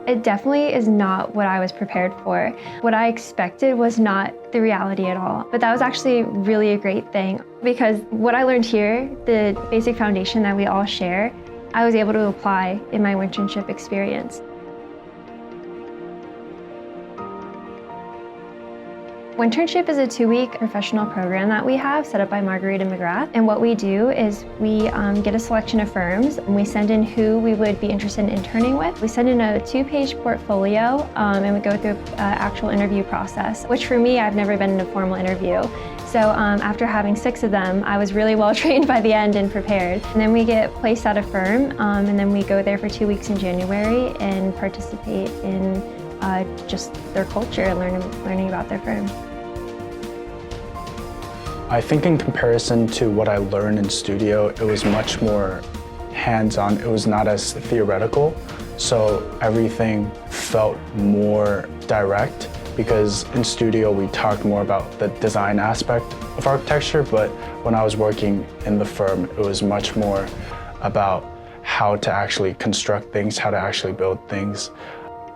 It definitely is not what I was prepared for. What I expected was not the reality at all. But that was actually really a great thing because what I learned here, the basic foundation that we all share, I was able to apply in my internship experience. Internship is a 2-week professional program that we have set up by Margarita McGrath. And what we do is we get a selection of firms and we send in who we would be interested in interning with. We send in a 2-page portfolio and we go through an actual interview process, which for me, I've never been in a formal interview. So after having 6 of them, I was really well trained by the end and prepared. And then we get placed at a firm and then we go there for 2 weeks in January and participate in just their culture and learning about their firm. I think in comparison to what I learned in studio, it was much more hands-on. It was not as theoretical, so everything felt more direct because in studio we talked more about the design aspect of architecture, but when I was working in the firm, it was much more about how to actually construct things, how to actually build things.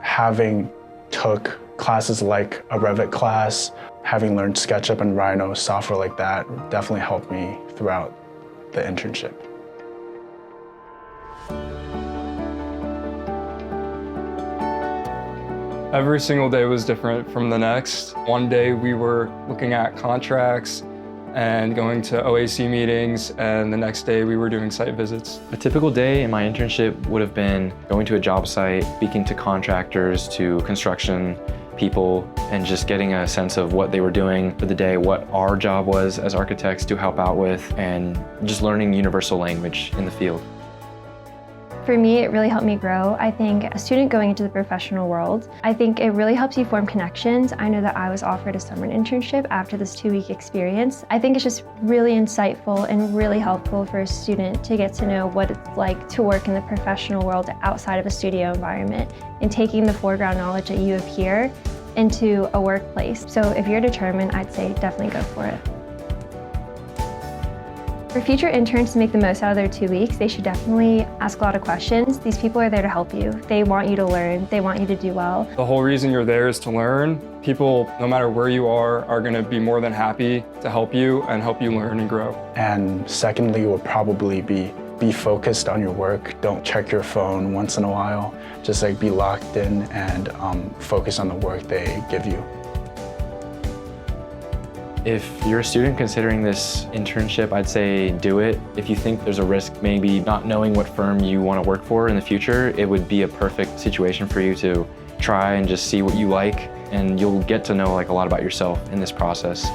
Having took classes like a Revit class, having learned SketchUp and Rhino, software like that, definitely helped me throughout the internship. Every single day was different from the next. One day we were looking at contracts and going to OAC meetings, and the next day we were doing site visits. A typical day in my internship would have been going to a job site, speaking to contractors, to construction people, and just getting a sense of what they were doing for the day, what our job was as architects to help out with, and just learning universal language in the field. For me, it really helped me grow. I think a student going into the professional world, I think it really helps you form connections. I know that I was offered a summer internship after this 2-week experience. I think it's just really insightful and really helpful for a student to get to know what it's like to work in the professional world outside of a studio environment and taking the foreground knowledge that you have here into a workplace. So if you're determined, I'd say definitely go for it. For future interns to make the most out of their 2 weeks, they should definitely ask a lot of questions. These people are there to help you. They want you to learn. They want you to do well. The whole reason you're there is to learn. People, no matter where you are going to be more than happy to help you and help you learn and grow. And secondly, will probably be focused on your work. Don't check your phone once in a while. Just be locked in and focus on the work they give you. If you're a student considering this internship, I'd say do it. If you think there's a risk maybe not knowing what firm you want to work for in the future, it would be a perfect situation for you to try and just see what you like, and you'll get to know a lot about yourself in this process.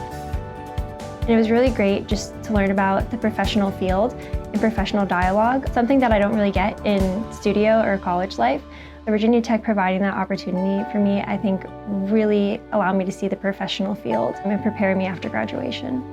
And it was really great just to learn about the professional field and professional dialogue, something that I don't really get in studio or college life. Virginia Tech providing that opportunity for me, I think, really allowed me to see the professional field and prepare me after graduation.